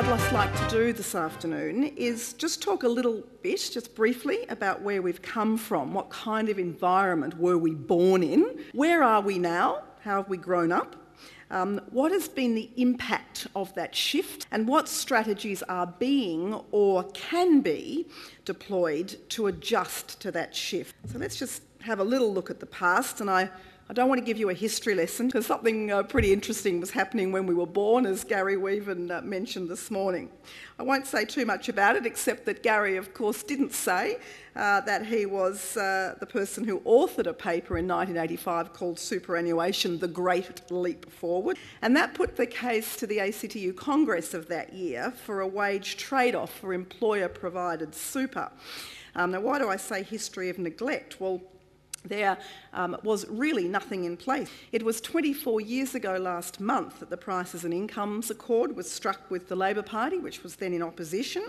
I'd like to do this afternoon is just talk a little bit, just briefly, about where we've come from, what kind of environment were we born in, where are we now, how have we grown up, what has been the impact of that shift, and what strategies are being or can be deployed to adjust to that shift. So let's just have a little look at the past, and I don't want to give you a history lesson because something pretty interesting was happening when we were born, as Gary Weaven mentioned this morning. I won't say too much about it, except that Gary, of course, didn't say that he was the person who authored a paper in 1985 called Superannuation, The Great Leap Forward. And that put the case to the ACTU Congress of that year for a wage trade-off for employer-provided super. Now, why do I say history of neglect? Well, there was really nothing in place. It was 24 years ago last month that the Prices and Incomes Accord was struck with the Labor Party, which was then in opposition,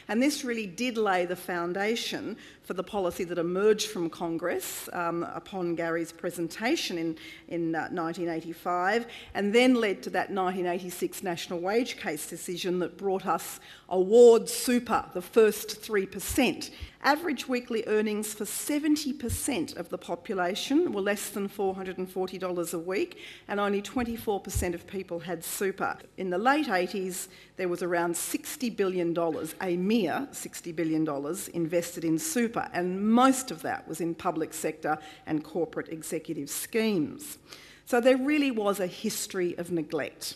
and this really did lay the foundation for the policy that emerged from Congress upon Gary's presentation in 1985, and then led to that 1986 National Wage Case decision that brought us award super, the first 3%. Average weekly earnings for 70% of the population were less than $440 a week, and only 24% of people had super. In the late 80s, there was around $60 billion, a mere $60 billion, invested in super, and most of that was in public sector and corporate executive schemes. So there really was a history of neglect.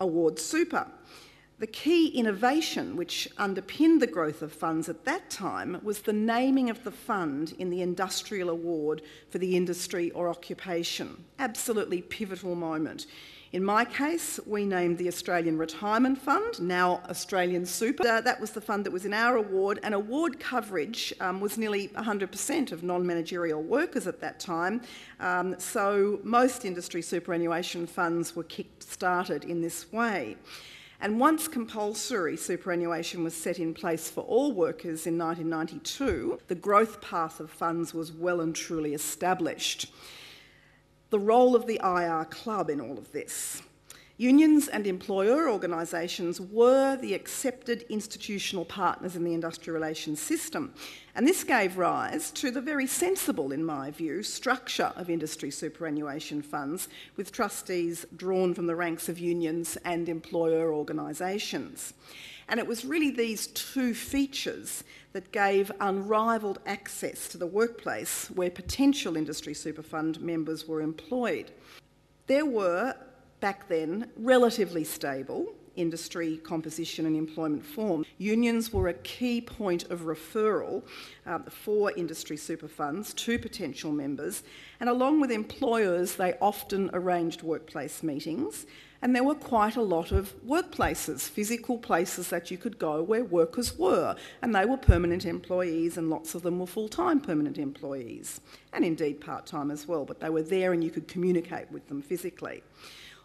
Award super. The key innovation which underpinned the growth of funds at that time was the naming of the fund in the industrial award for the industry or occupation. Absolutely pivotal moment. In my case, we named the Australian Retirement Fund, now Australian Super. That was the fund that was in our award, and award coverage was nearly 100% of non-managerial workers at that time. So most industry superannuation funds were kick-started in this way. And once compulsory superannuation was set in place for all workers in 1992, the growth path of funds was well and truly established. The role of the IR Club in all of this. Unions and employer organisations were the accepted institutional partners in the industrial relations system, and this gave rise to the very sensible, in my view, structure of industry superannuation funds, with trustees drawn from the ranks of unions and employer organisations. And it was really these two features that gave unrivalled access to the workplace where potential industry super fund members were employed. There were, back then, relatively stable industry composition and employment form. Unions were a key point of referral for industry super funds to potential members, and along with employers, they often arranged workplace meetings, and there were quite a lot of workplaces, physical places that you could go where workers were, and they were permanent employees, and lots of them were full-time permanent employees, and indeed part-time as well, but they were there and you could communicate with them physically.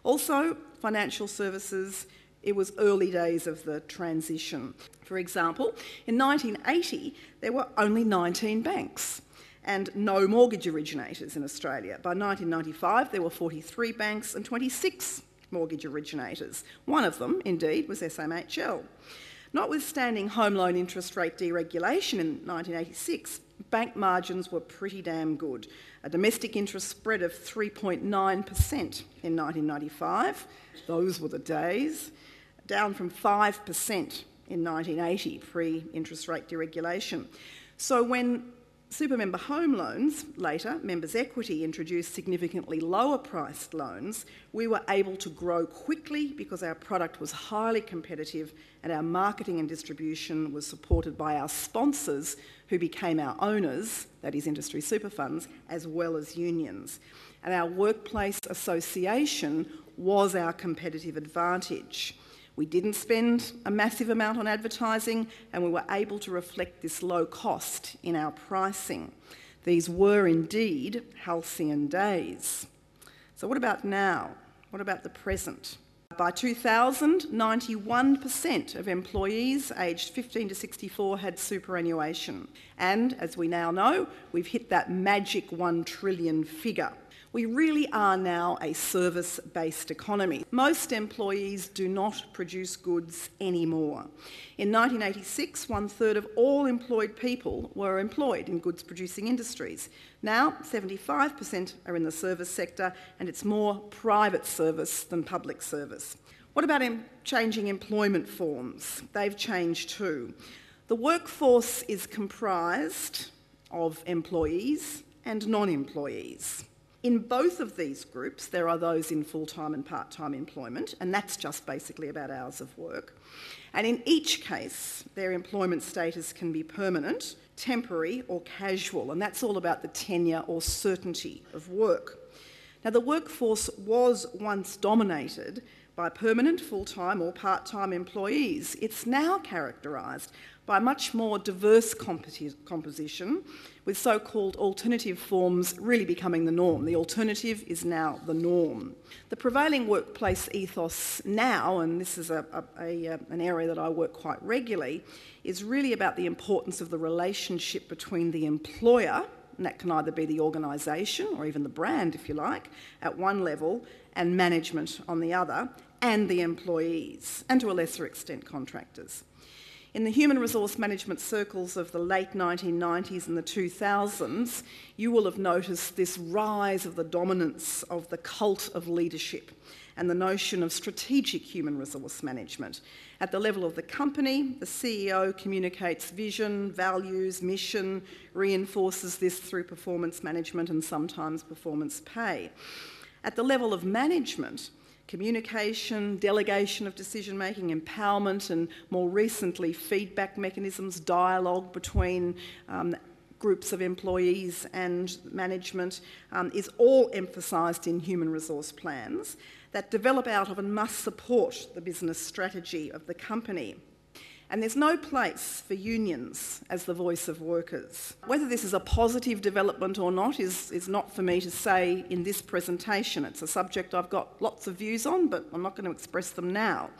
Also, financial services, it was early days of the transition. For example, in 1980, there were only 19 banks and no mortgage originators in Australia. By 1995, there were 43 banks and 26 mortgage originators. One of them, indeed, was SMHL. Notwithstanding home loan interest rate deregulation in 1986, bank margins were pretty damn good. A domestic interest spread of 3.9% in 1995, those were the days, down from 5% in 1980, pre-interest rate deregulation. So when super member home loans, later members' equity, introduced significantly lower priced loans, we were able to grow quickly because our product was highly competitive and our marketing and distribution was supported by our sponsors who became our owners, that is industry super funds, as well as unions. And our workplace association was our competitive advantage. We didn't spend a massive amount on advertising, and we were able to reflect this low cost in our pricing. These were indeed halcyon days. So what about now? What about the present? By 2000, 91% of employees aged 15 to 64 had superannuation. And as we now know, we've hit that magic 1 trillion figure. We really are now a service-based economy. Most employees do not produce goods anymore. In 1986, 1/3 of all employed people were employed in goods-producing industries. Now, 75% are in the service sector, and it's more private service than public service. What about changing employment forms? They've changed too. The workforce is comprised of employees and non-employees. In both of these groups, there are those in full-time and part-time employment, and that's just basically about hours of work. And in each case, their employment status can be permanent, temporary or casual, and that's all about the tenure or certainty of work. Now, the workforce was once dominated by permanent, full-time or part-time employees. It's now characterised by much more diverse composition, with so-called alternative forms really becoming the norm. The alternative is now the norm. The prevailing workplace ethos now, and this is an area that I work quite regularly, is really about the importance of the relationship between the employer, and that can either be the organisation or even the brand, if you like, at one level, and management on the other, and the employees, and to a lesser extent contractors. In the human resource management circles of the late 1990s and the 2000s, you will have noticed this rise of the dominance of the cult of leadership and the notion of strategic human resource management. At the level of the company, the CEO communicates vision, values, mission, reinforces this through performance management and sometimes performance pay. At the level of management, communication, delegation of decision-making, empowerment, and more recently feedback mechanisms, dialogue between groups of employees and management is all emphasised in human resource plans that develop out of and must support the business strategy of the company. And there's no place for unions as the voice of workers. Whether this is a positive development or not is not for me to say in this presentation. It's a subject I've got lots of views on, but I'm not going to express them now.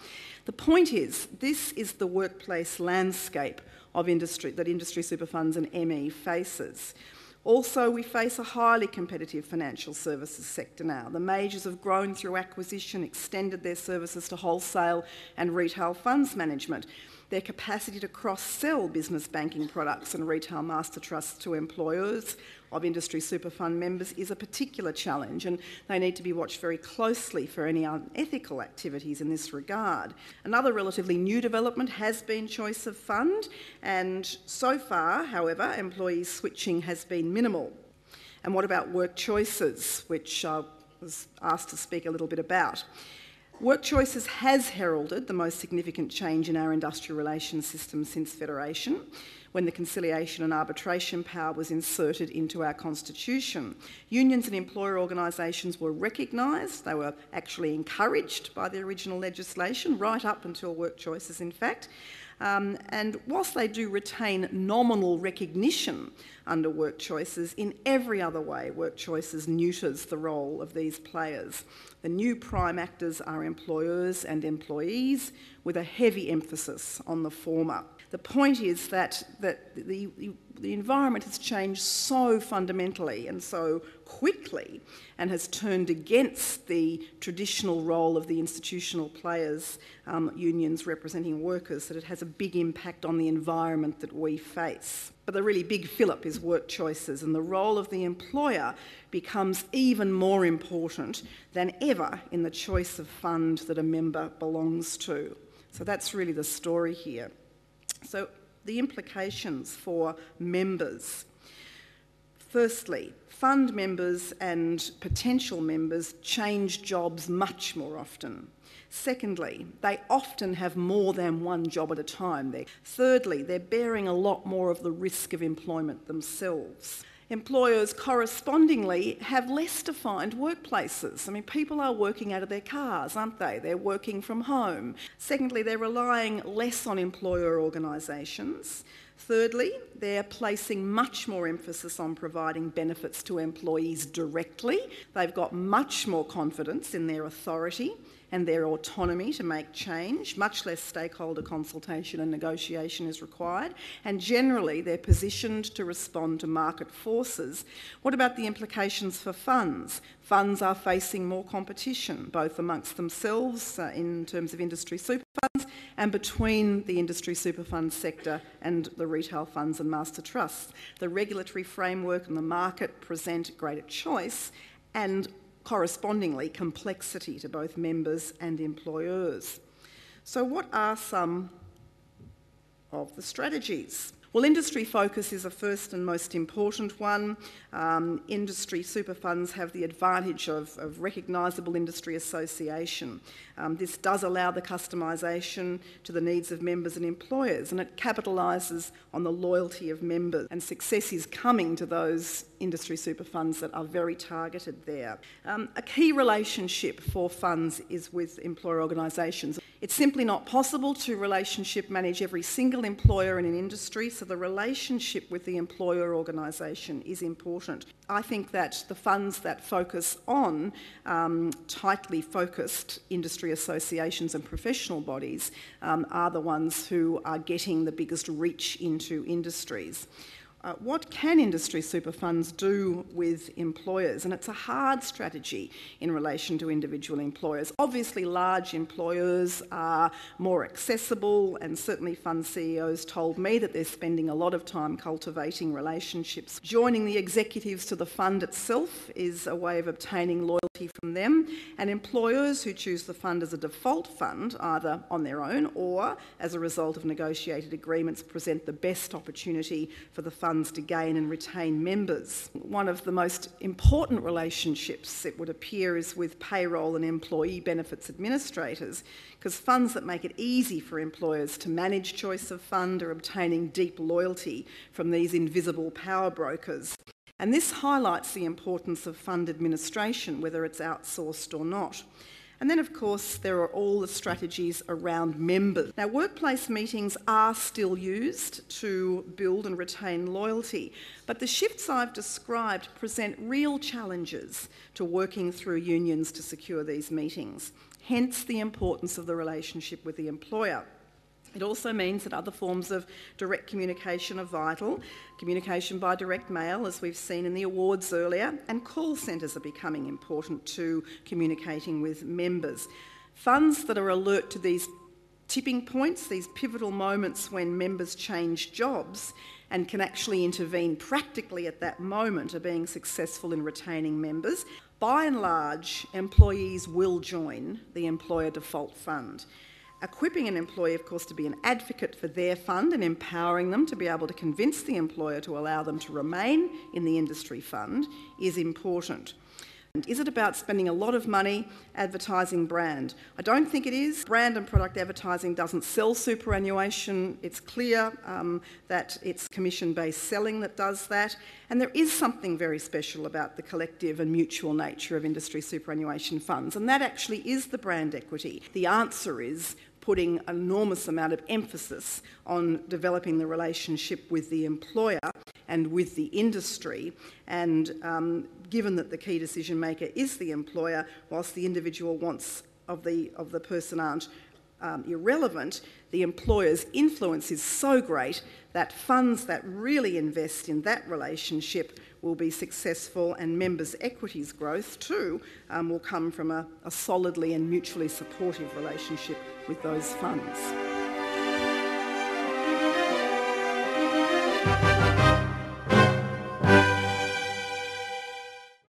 The point is, this is the workplace landscape of industry that industry super funds and ME faces. Also, we face a highly competitive financial services sector now. The majors have grown through acquisition, extended their services to wholesale and retail funds management. Their capacity to cross-sell business banking products and retail master trusts to employers of industry super fund members is a particular challenge, and they need to be watched very closely for any unethical activities in this regard. Another relatively new development has been choice of fund, and so far, however, employee switching has been minimal. And what about work choices, which I was asked to speak a little bit about? Work choices has heralded the most significant change in our industrial relations system since Federation, when the conciliation and arbitration power was inserted into our constitution. Unions and employer organisations were recognised, they were actually encouraged by the original legislation, right up until work choices in fact. And whilst they do retain nominal recognition under work choices, in every other way work choices neuters the role of these players. The new prime actors are employers and employees, with a heavy emphasis on the former. The point is that the environment has changed so fundamentally and so quickly and has turned against the traditional role of the institutional players, unions representing workers, that it has a big impact on the environment that we face. But the really big fillip is work choices, and the role of the employer becomes even more important than ever in the choice of fund that a member belongs to. So that's really the story here. So the implications for members. Firstly, fund members and potential members change jobs much more often. Secondly, they often have more than one job at a time. Thirdly, they're bearing a lot more of the risk of employment themselves. Employers correspondingly have less defined workplaces. I mean, people are working out of their cars, aren't they? They're working from home. Secondly, they're relying less on employer organisations. Thirdly, they're placing much more emphasis on providing benefits to employees directly. They've got much more confidence in their authority and their autonomy to make change. Much less stakeholder consultation and negotiation is required, and generally they're positioned to respond to market forces. What about the implications for funds? Funds are facing more competition, both amongst themselves in terms of industry super funds and between the industry super fund sector and the retail funds and master trusts. The regulatory framework and the market present greater choice and correspondingly complexity to both members and employers. So what are some of the strategies? Well, industry focus is a first and most important one. Industry super funds have the advantage of recognisable industry association. This does allow the customisation to the needs of members and employers, and it capitalises on the loyalty of members, and success is coming to those industry super funds that are very targeted there. A key relationship for funds is with employer organisations. It's simply not possible to relationship manage every single employer in an industry, so the relationship with the employer organisation is important. I think that the funds that focus on tightly focused industry associations and professional bodies are the ones who are getting the biggest reach into industries. What can industry super funds do with employers? And it's a hard strategy in relation to individual employers. Obviously, large employers are more accessible, and certainly fund CEOs told me that they're spending a lot of time cultivating relationships. Joining the executives to the fund itself is a way of obtaining loyalty from them, and employers who choose the fund as a default fund, either on their own or as a result of negotiated agreements, present the best opportunity for the fund to gain and retain members. One of the most important relationships, it would appear, is with payroll and employee benefits administrators, because funds that make it easy for employers to manage choice of fund are obtaining deep loyalty from these invisible power brokers. And this highlights the importance of fund administration, whether it's outsourced or not. And then, of course, there are all the strategies around members. Now, workplace meetings are still used to build and retain loyalty, but the shifts I've described present real challenges to working through unions to secure these meetings, hence the importance of the relationship with the employer. It also means that other forms of direct communication are vital. Communication by direct mail, as we've seen in the awards earlier, and call centres are becoming important to communicating with members. Funds that are alert to these tipping points, these pivotal moments when members change jobs and can actually intervene practically at that moment, are being successful in retaining members. By and large, employees will join the employer default fund. Equipping an employee, of course, to be an advocate for their fund and empowering them to be able to convince the employer to allow them to remain in the industry fund is important. And is it about spending a lot of money advertising brand? I don't think it is. Brand and product advertising doesn't sell superannuation. It's clear that it's commission-based selling that does that. And there is something very special about the collective and mutual nature of industry superannuation funds, and that actually is the brand equity. The answer is putting an enormous amount of emphasis on developing the relationship with the employer and with the industry, and given that the key decision maker is the employer, whilst the individual wants of the person aren't irrelevant, the employer's influence is so great that funds that really invest in that relationship will be successful, and members' equities growth too will come from a solidly and mutually supportive relationship with those funds.